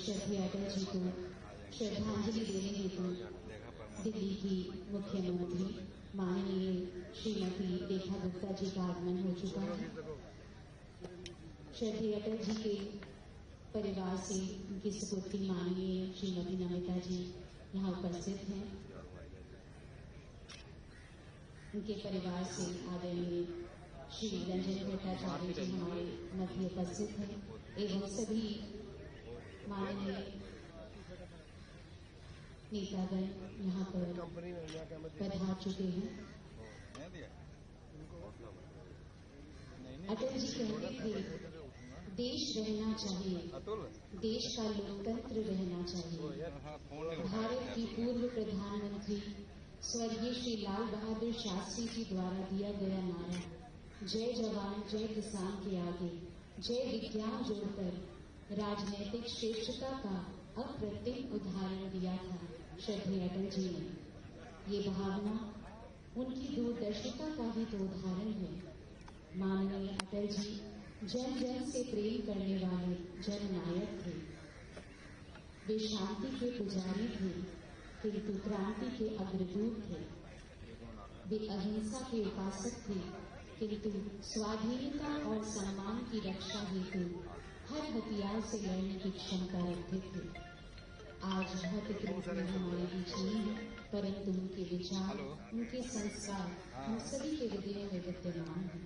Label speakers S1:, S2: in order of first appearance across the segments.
S1: श्रद्धेय अटल जी को श्रद्धांजलि देने हेतु दिल्ली की मुख्यमंत्री माननीय श्रीमती रेखा गुप्ता जी का आगमन हो चुका है। श्रद्धेय अटल जी के परिवार से उनकी सुपुत्री माननीय श्रीमती नमिता जी यहाँ उपस्थित हैं। उनके परिवार से आदरणीय श्री रंजन भट्टाचार्य जी हमारे मध्य उपस्थित हैं एवं सभी माननीय नेतागण यहाँ पर पधार चुके हैं। अटल जी कहते थे, देश रहना चाहिए, देश का लोकतंत्र रहना चाहिए। भारत की पूर्व प्रधानमंत्री स्वर्गीय श्री लाल बहादुर शास्त्री जी द्वारा दिया गया नारा जय जवान जय किसान के आगे जय विज्ञान जोड़कर राजनैतिक श्रेष्ठता का अप्रतिम उदाहरण दिया था श्रद्धेय अटल जी ने। ये भावना उनकी दूरदर्शिता का ही तो उदाहरण है। माननीय अटल जी जन जन से प्रेम करने वाले जननायक थे। वे शांति के पुजारी थे, किंतु क्रांति के अग्रदूत थे। वे अहिंसा के उपासक थे, किंतु स्वाधीनता और सम्मान की रक्षा हेतु हर हथियार से लड़ने की क्षमता रखते थे। आज भौतिक रूप में हमारे बीच नहीं है, परंतु उनके विचार, उनके संस्कार हम सभी के हृदय में विद्यमान हैं।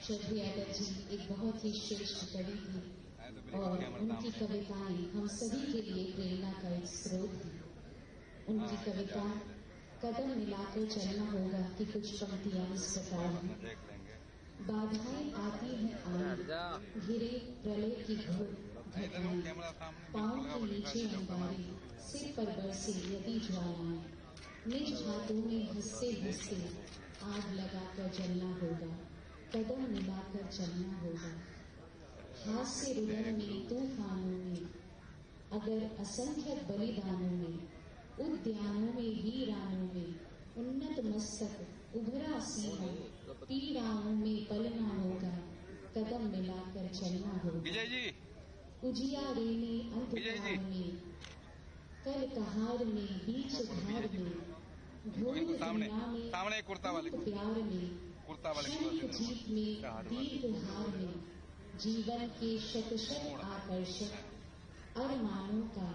S1: श्रद्धेय अटल जी एक बहुत ही श्रेष्ठ कवि थे और उनकी कविताएं हम सभी के लिए प्रेरणा का एक स्रोत है। उनकी कविता कदम मिलाकर चलना होगा कि कुछ पंक्तियां इस प्रकार हैं। बाधाएं आती हैं आए, घिरे प्रलय की घोर घटाएं, पांव के नीचे अंगारे, सिर पर बरसे यदि ज्वालाएं, निज हाथों में हंसते हंसते आग लगाकर जलना होगा, कदम मिलाकर चलना होगा। हास्य रुदन में तूफानों में, अगर असंख्य बलिदानों में, उद्यानों में वीरानों में, उन्नत मस्तक उभरा सिंह, पीड़ाओं में पलना होगा, कदम मिलाकर चलना होगा। उजियारे में अंधकार में, कल कहार में बीच धार में, ढोल दुनिया में प्यार में, शंख जीत में दीर्घ हार में, जीवन के शत आकर्षक अरमानों का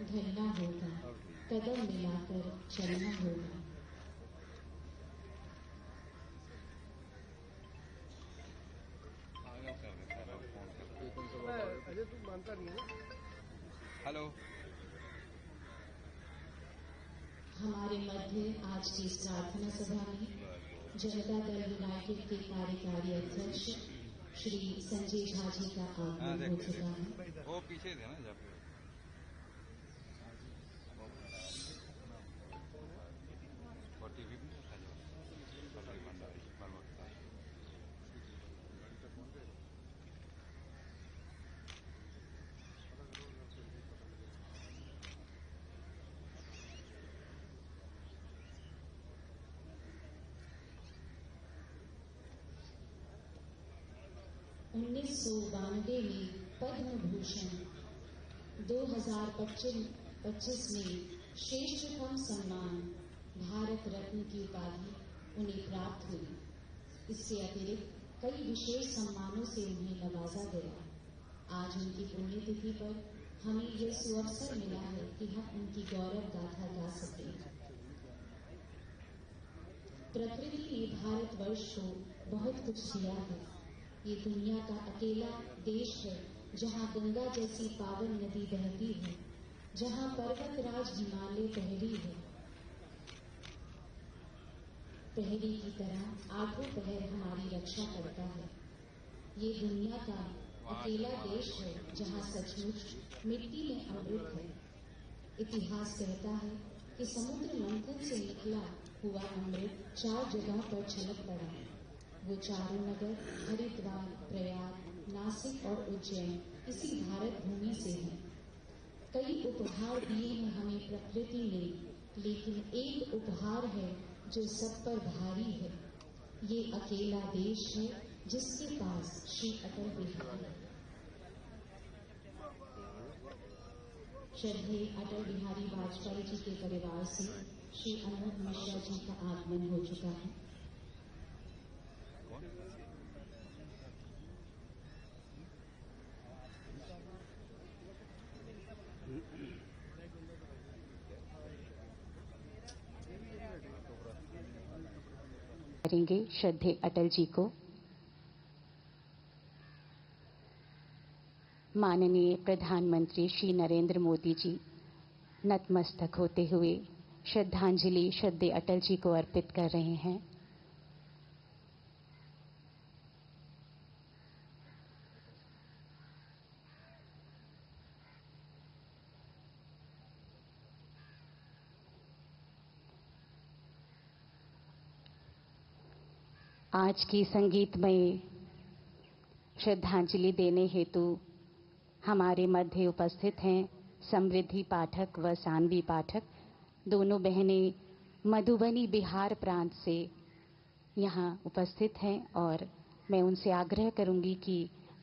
S1: ढलना होगा, कदम मिलाकर चलना होगा।
S2: अजय तू मानता नहीं है।
S3: हेलो।
S1: हमारे मध्य आज की इस प्रार्थना सभा में जनता दल यूनाइटेड के कार्यकारी अध्यक्ष श्री संजय झा जी का आगमन हो चुका है।
S3: वो पीछे थे ना जब टीवी भी
S1: उन्नीस में पद्म भूषण, 2025 में श्रेष्ठतम सम्मान भारत रत्न की उपाधि उन्हें प्राप्त हुई। इससे अतिरिक्त कई विशेष सम्मानों से उन्हें नवाजा गया। आज उनकी पुण्यतिथि पर हमें यह सुअवसर मिला है कि हम उनकी गौरव गाथा गा सकें। प्रकृति ने भारतवर्ष को बहुत कुछ दिया है। ये दुनिया का अकेला देश है जहाँ गंगा जैसी पावन नदी बहती है, जहाँ पर्वतराज हिमालय पहरी है। पहरी की तरह आठों पहर हमारी रक्षा करता है। ये दुनिया का अकेला देश है जहाँ सचमुच मिट्टी में अमृत है। इतिहास कहता है कि समुद्र मंथन से निकला हुआ अमृत 4 जगह पर छलक पड़ा। वो चारों नगर हरिद्वार, प्रयाग, नासिक और उज्जैन इसी भारत भूमि से हैं। कई उपहार दिए हैं हमें प्रकृति ने, लेकिन एक उपहार है जो सब पर भारी है। ये अकेला देश है जिसके पास श्री अटल बिहारी श्रद्धेय अटल बिहारी वाजपेयी जी के परिवार से श्री अनूप मिश्रा जी का आगमन हो चुका है।
S2: करेंगे श्रद्धेय अटल जी को। माननीय प्रधानमंत्री श्री नरेंद्र मोदी जी नतमस्तक होते हुए श्रद्धांजलि श्रद्धेय अटल जी को अर्पित कर रहे हैं। आज की संगीतमय श्रद्धांजलि देने हेतु हमारे मध्य उपस्थित हैं समृद्धि पाठक व सानवी पाठक, दोनों बहनें मधुबनी बिहार प्रांत से यहाँ उपस्थित हैं और मैं उनसे आग्रह करूंगी कि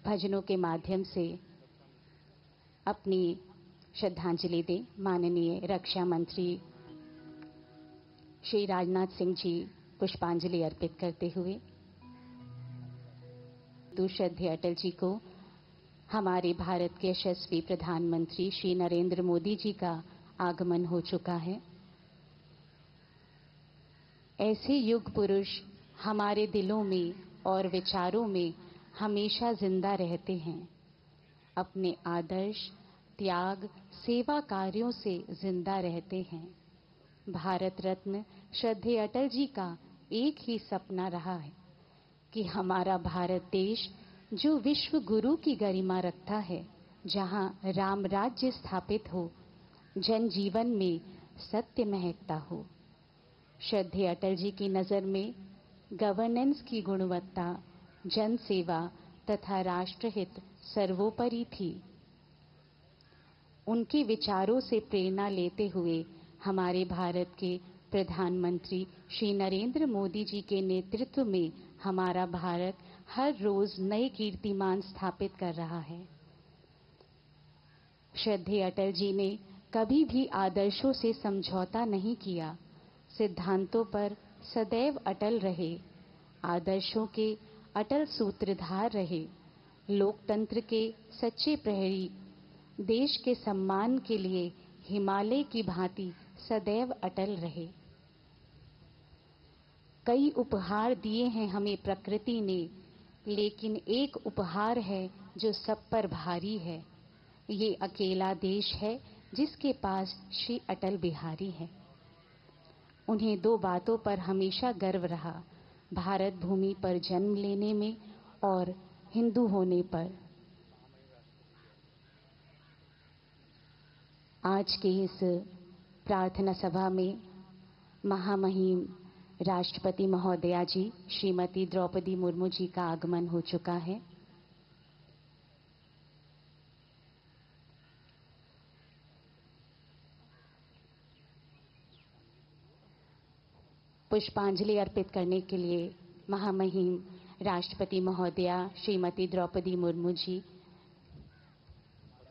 S2: भजनों के माध्यम से अपनी श्रद्धांजलि दें। माननीय रक्षा मंत्री श्री राजनाथ सिंह जी पुष्पांजलि अर्पित करते हुए श्रद्धेय अटल जी को हमारे भारत के यशस्वी प्रधानमंत्री श्री नरेंद्र मोदी जी का आगमन हो चुका है। ऐसे युग पुरुष हमारे दिलों में और विचारों में हमेशा जिंदा रहते हैं। अपने आदर्श, त्याग, सेवा कार्यों से जिंदा रहते हैं। भारत रत्न श्रद्धेय अटल जी का एक ही सपना रहा है कि हमारा भारत देश जो विश्व गुरु की गरिमा रखता है, जहां राम राज्य स्थापित हो, जन जीवन में सत्य महकता हो। श्रद्धेय अटल जी की नजर में गवर्नेंस की गुणवत्ता, जन सेवा तथा राष्ट्रहित सर्वोपरि थी। उनके विचारों से प्रेरणा लेते हुए हमारे भारत के प्रधानमंत्री श्री नरेंद्र मोदी जी के नेतृत्व में हमारा भारत हर रोज नए कीर्तिमान स्थापित कर रहा है। श्रद्धेय अटल जी ने कभी भी आदर्शों से समझौता नहीं किया, सिद्धांतों पर सदैव अटल रहे, आदर्शों के अटल सूत्रधार रहे, लोकतंत्र के सच्चे प्रहरी, देश के सम्मान के लिए हिमालय की भांति सदैव अटल रहे। कई उपहार दिए हैं हमें प्रकृति ने, लेकिन एक उपहार है जो सब पर भारी है। ये अकेला देश है जिसके पास श्री अटल बिहारी है। उन्हें दो बातों पर हमेशा गर्व रहा, भारत भूमि पर जन्म लेने में और हिंदू होने पर। आज के इस प्रार्थना सभा में महामहिम राष्ट्रपति महोदया जी श्रीमती द्रौपदी मुर्मू जी का आगमन हो चुका है। पुष्पांजलि अर्पित करने के लिए महामहिम राष्ट्रपति महोदया श्रीमती द्रौपदी मुर्मू जी,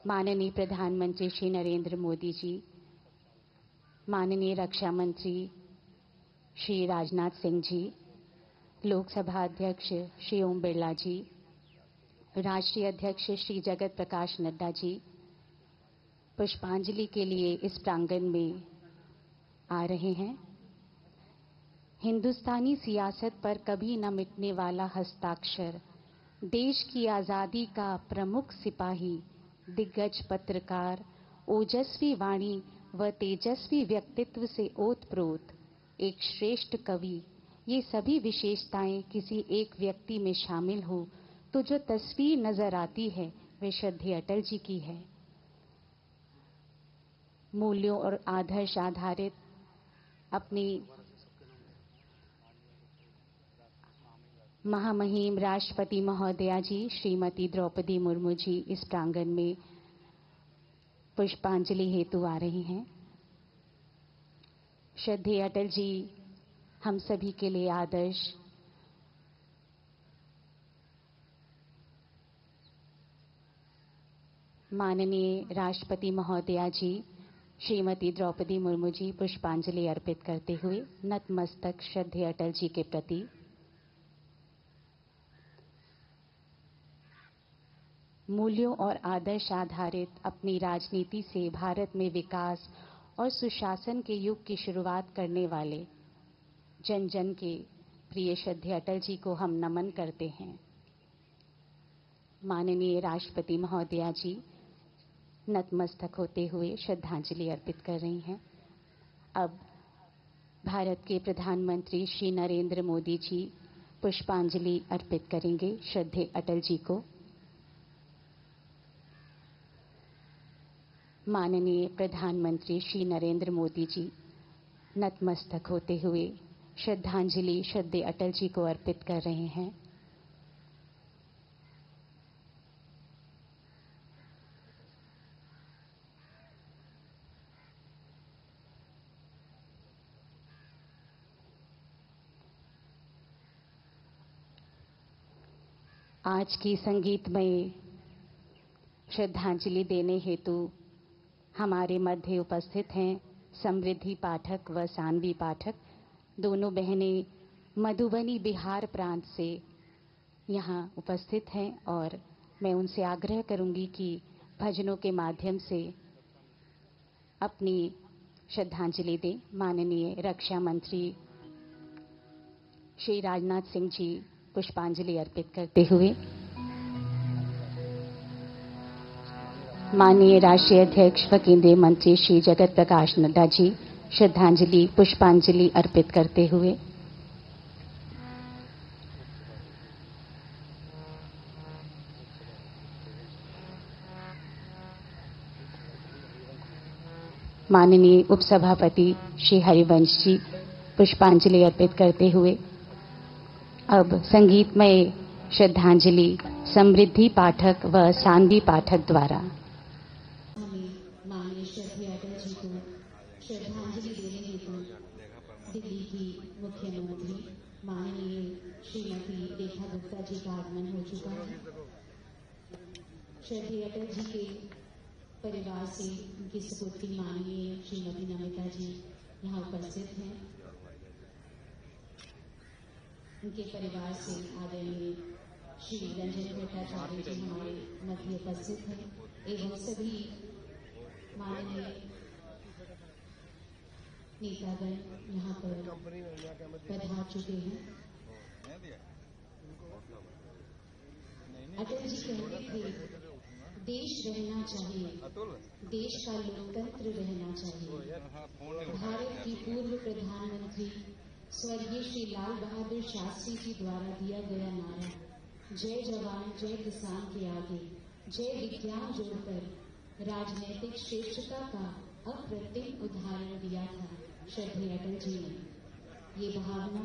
S2: माननीय प्रधानमंत्री श्री नरेंद्र मोदी जी, माननीय रक्षा मंत्री श्री राजनाथ सिंह जी, लोकसभा अध्यक्ष श्री ओम बिरला जी, राष्ट्रीय अध्यक्ष श्री जगत प्रकाश नड्डा जी पुष्पांजलि के लिए इस प्रांगण में आ रहे हैं। हिंदुस्तानी सियासत पर कभी न मिटने वाला हस्ताक्षर, देश की आजादी का प्रमुख सिपाही, दिग्गज पत्रकार, ओजस्वी वाणी व तेजस्वी व्यक्तित्व से ओतप्रोत एक श्रेष्ठ कवि, ये सभी विशेषताएं किसी एक व्यक्ति में शामिल हो तो जो तस्वीर नजर आती है वे श्रद्धेय अटल जी की है। मूल्यों और आदर्श आधारित अपनी महामहिम राष्ट्रपति महोदया जी श्रीमती द्रौपदी मुर्मू जी इस प्रांगण में पुष्पांजलि हेतु आ रही हैं। श्रद्धेय अटल जी हम सभी के लिए आदर्श, माननीय राष्ट्रपति महोदया जी श्रीमती द्रौपदी मुर्मू जी पुष्पांजलि अर्पित करते हुए नतमस्तक श्रद्धेय अटल जी के प्रति। मूल्यों और आदर्श आधारित अपनी राजनीति से भारत में विकास और सुशासन के युग की शुरुआत करने वाले जन जन के प्रिय श्रद्धेय अटल जी को हम नमन करते हैं। माननीय राष्ट्रपति महोदया जी नतमस्तक होते हुए श्रद्धांजलि अर्पित कर रही हैं। अब भारत के प्रधानमंत्री श्री नरेंद्र मोदी जी पुष्पांजलि अर्पित करेंगे श्रद्धेय अटल जी को। माननीय प्रधानमंत्री श्री नरेंद्र मोदी जी नतमस्तक होते हुए श्रद्धांजलि श्रद्धेय अटल जी को अर्पित कर रहे हैं। आज की संगीतमय श्रद्धांजलि देने हेतु हमारे मध्य उपस्थित हैं समृद्धि पाठक व सानवी पाठक, दोनों बहनें मधुबनी बिहार प्रांत से यहाँ उपस्थित हैं और मैं उनसे आग्रह करूंगी कि भजनों के माध्यम से अपनी श्रद्धांजलि दें। माननीय रक्षा मंत्री श्री राजनाथ सिंह जी पुष्पांजलि अर्पित करते हुए, माननीय राष्ट्रीय अध्यक्ष व केंद्रीय मंत्री श्री जगत प्रकाश नड्डा जी श्रद्धांजलि पुष्पांजलि अर्पित करते हुए, माननीय उपसभापति श्री हरिवंश जी पुष्पांजलि अर्पित करते हुए, अब संगीतमय श्रद्धांजलि समृद्धि पाठक व सानवी पाठक द्वारा।
S1: माननीय श्रद्धेय अटल जी को श्रद्धांजलि देने हेतु दिल्ली की मुख्यमंत्री माननीय श्रीमती रेखा गुप्ता जी का आगमन हो चुका है। श्रद्धेय अटल जी के परिवार से उनकी सपुत्री माननीय श्रीमती नमिता जी यहाँ उपस्थित हैं। उनके परिवार से आदरणीय श्री रंजन भट्टाचार्य जी हमारे मध्य उपस्थित हैं एवं सभी माननीय नेतागण यहाँ पर पधार चुके हैं। अटल जी कहते थे, देश रहना चाहिए, देश का लोकतंत्र रहना चाहिए। भारत की पूर्व प्रधानमंत्री स्वर्गीय श्री लाल बहादुर शास्त्री जी द्वारा दिया गया नारा जय जवान जय किसान के आगे जय विज्ञान जोड़कर राजनैतिक श्रेष्ठता का अप्रतिम उदाहरण दिया था श्रद्धेय अटल जी ने। ये भावना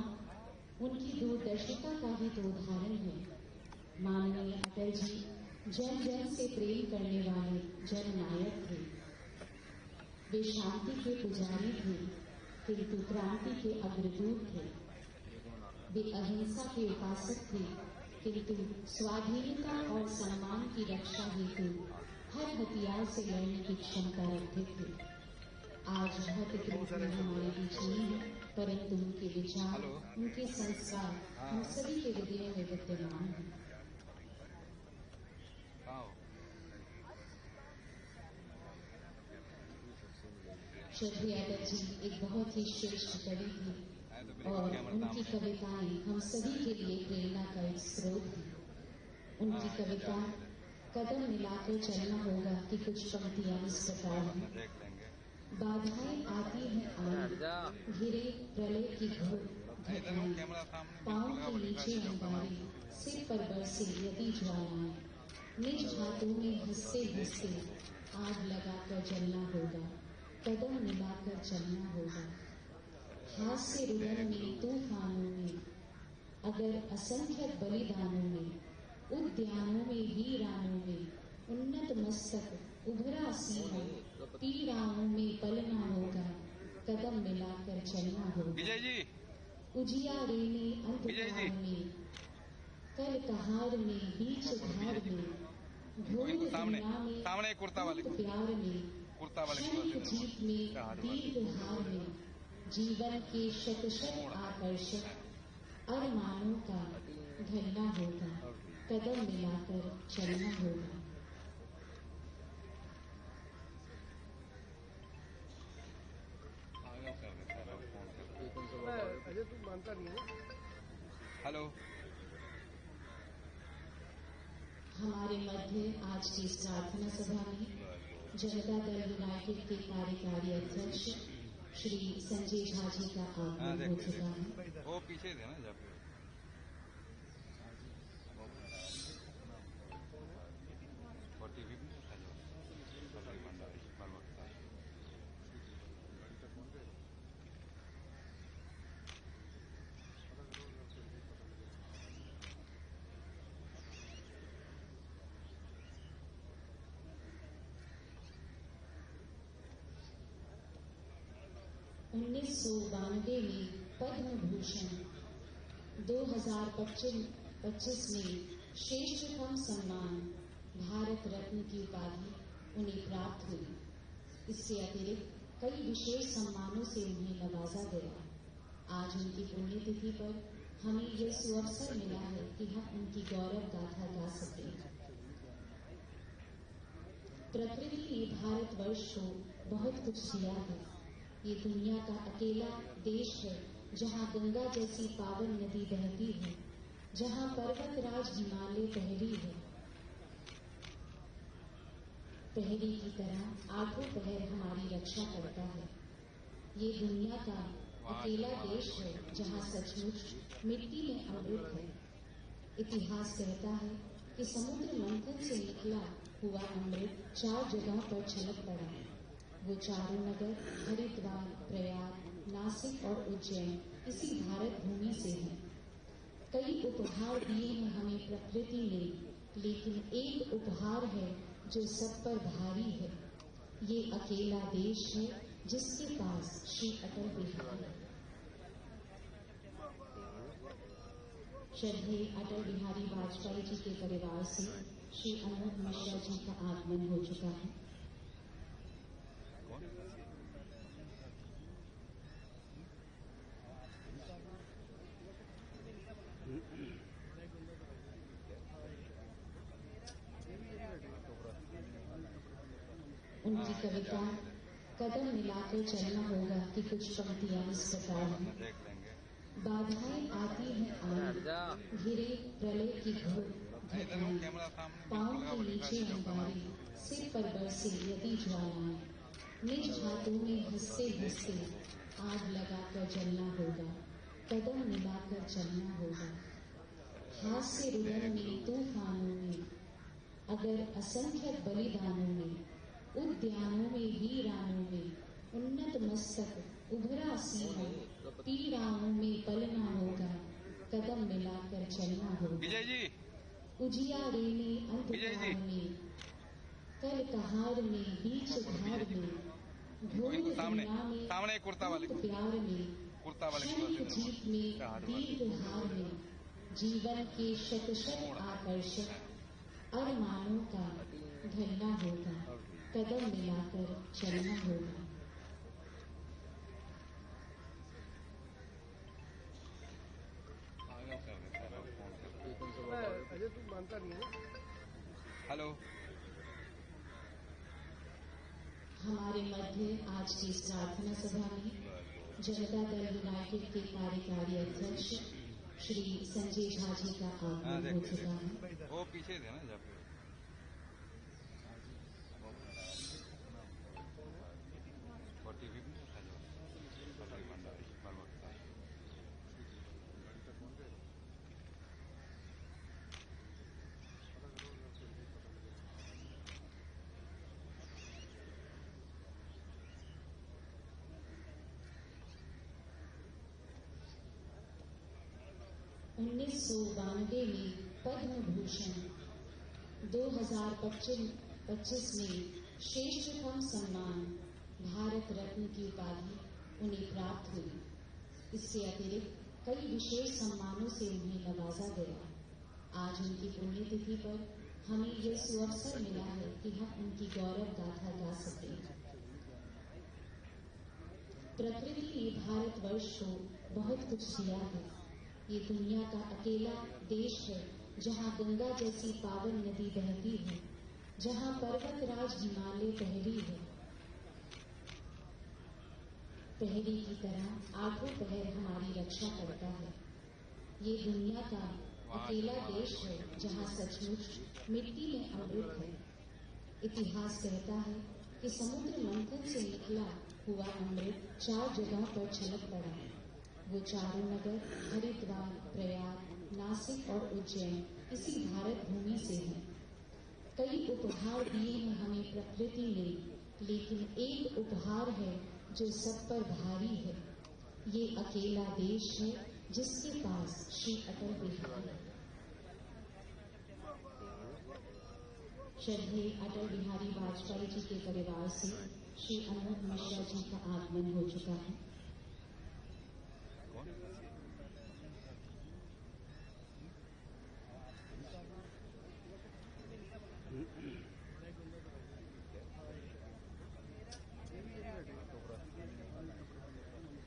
S1: उनकी दूरदर्शिता का भी तो उदाहरण है। माननीय अटल जी जन जन से प्रेम करने वाले जननायक थे। वे शांति के पुजारी थे किंतु क्रांति के अग्रदूत थे। वे अहिंसा के उपासक थे किंतु स्वाधीनता और सम्मान की रक्षा हेतु हर हथियार से लड़ने की क्षमता रखते थे। आज भौतिक रूप में हमारे बीच नहीं है, परंतु उनके विचार, उनके संस्कार हम सभी के हृदयों में विद्यमान हैं। श्रद्धेय अटल जी एक बहुत ही श्रेष्ठ कवि थे और उनकी कविताएं हम सभी के लिए प्रेरणा का एक स्रोत है। उनकी कविता कदम मिलाकर चलना होगा कि कुछ पंक्तियां इस प्रकार हैं। बाधाएं आती हैं आई, घिरे प्रलय की घोर घटनाएं, पांव के नीचे अंगारे, सिर पर बरसे यदि ज्वालाएं, निज हाथों में हंसते हंसते आग लगाकर जलना होगा, कदम मिलाकर चलना होगा। हास्य रुदन में तूफानों में, अगर असंख्य बलिदानों में, उद्यानों में वीरानों में, उन्नत मस्तक उभरा सीना, पीड़ाओं में पलना होगा, कदम मिलाकर चलना होगा। उजियारे में अंधकार में, कल कहार में बीच धार में, घोर
S3: सामने
S1: दुनिया में
S3: सामने एक कुर्ता वाले को
S1: प्यार में
S3: कुर्ता वाले
S1: क्षणिक
S3: को
S1: जीत में दीर्घ हार में जीवन के शत शत आकर्षक अरमानों का ढलना होगा, कदम मिलाकर चलना होगा।
S4: अजय तू मानता नहीं है ना।
S3: हेलो
S1: हमारे मध्य आज की इस प्रार्थना सभा में जनता दल यूनाइटेड के कार्यकारी अध्यक्ष श्री संजय झा जी का आगमन हो चुका है।
S3: वो पीछे थे ना जब और टीवी भी
S1: उन्नीस में पद्म भूषण, 2025 में श्रेष्ठतम सम्मान भारत रत्न की उपाधि उन्हें प्राप्त हुई। इससे अतिरिक्त कई विशेष सम्मानों से उन्हें नवाजा गया। आज उनकी पुण्यतिथि पर हमें यह सुअवसर मिला है कि हम उनकी गौरव गाथा गा सकें। प्रकृति ने भारतवर्ष को बहुत कुछ दिया है। ये दुनिया का अकेला देश है जहाँ गंगा जैसी पावन नदी बहती है, जहाँ पर्वतराज हिमालय पहरी है। पहरी की तरह आठों पहर हमारी रक्षा करता है। ये दुनिया का अकेला देश है जहाँ सचमुच मिट्टी में अमृत है। इतिहास कहता है कि समुद्र मंथन से निकला हुआ अमृत 4 जगहों पर छलक पड़ा। वो चारों नगर हरिद्वार, प्रयाग, नासिक और उज्जैन इसी भारत भूमि से हैं। कई उपहार दिए हैं हमें प्रकृति ने, लेकिन एक उपहार है जो सब पर भारी है। ये अकेला देश है जिसके पास श्री अटल बिहारी है। श्रद्धेय अटल बिहारी वाजपेयी जी के परिवार से श्री अनूप मिश्रा जी का आगमन हो चुका है। उनकी कविता कदम मिलाकर चलना होगा कि कुछ पंक्तियां इस प्रकार हैं।
S3: देख लेंगे।
S1: बाधाएं आती हैं आई, घिरे प्रलय की घोर घटाएं,
S3: कैमरा सामने
S1: पांव के नीचे अंगारे, सिर पर बरसे यदि ज्वालाएं, निज हाथों में हंसते हंसते आग लगाकर जलना होगा, कदम मिलाकर चलना होगा। हास्य रुदन में, तूफानों में, अगर असंख्यक बलिदानों में, उद्यानों में, वीरानों में, उन्नत मस्तक उभरा सीना, पीड़ाओं में पलना होगा, कदम मिलाकर चलना होगा।
S3: विजय जी,
S1: उजियारे में, अंधकार में, कल कहार में, बीच धार में, घोर दुनिया में,
S3: सामने एक कुर्ता वाले को
S1: प्यार में,
S3: कुर्ता वाले
S1: क्षणिक जीत में, दीर्घ हार में, जीवन के शत शत आकर्षक अरमानों का ढलना होगा, कदम मिलाकर चलना होगा।
S4: अजय तू मानता नहीं है ना।
S3: हेलो
S1: हमारे मध्य आज की इस प्रार्थना सभा में जनता दल यूनाइटेड के कार्यकारी अध्यक्ष श्री संजय झा जी का आगमन हो चुका है।
S3: वो पीछे थे ना जब और टीवी भी
S1: उन्नीस में पद्म भूषण, 2025 में श्रेष्ठतम सम्मान भारत रत्न की उपाधि उन्हें प्राप्त हुई। इससे अतिरिक्त कई विशेष सम्मानों से उन्हें नवाजा गया। आज उनकी पुण्यतिथि पर हमें ये सुअवसर मिला है कि हम उनकी गौरव गाथा गा सकें। प्रकृति ने भारतवर्ष को बहुत कुछ दिया है। ये दुनिया का अकेला देश है जहाँ गंगा जैसी पावन नदी बहती है, जहाँ पर्वतराज हिमालय पहरी है। पहरी की तरह आठों पहर हमारी रक्षा करता है। ये दुनिया का अकेला देश है जहाँ सचमुच मिट्टी में अमृत है। इतिहास कहता है कि समुद्र मंथन से निकला हुआ अमृत 4 जगहों पर छलक पड़ा। वो चारों नगर हरिद्वार, प्रयाग, नासिक और उज्जैन इसी भारत भूमि से हैं। कई उपहार दिए हैं हमें प्रकृति ने, लेकिन एक उपहार है जो सब पर भारी है। ये अकेला देश है जिसके पास श्री अटल बिहारी। श्रद्धेय अटल बिहारी वाजपेयी जी के परिवार से श्री अनूप मिश्रा जी का आगमन हो चुका है।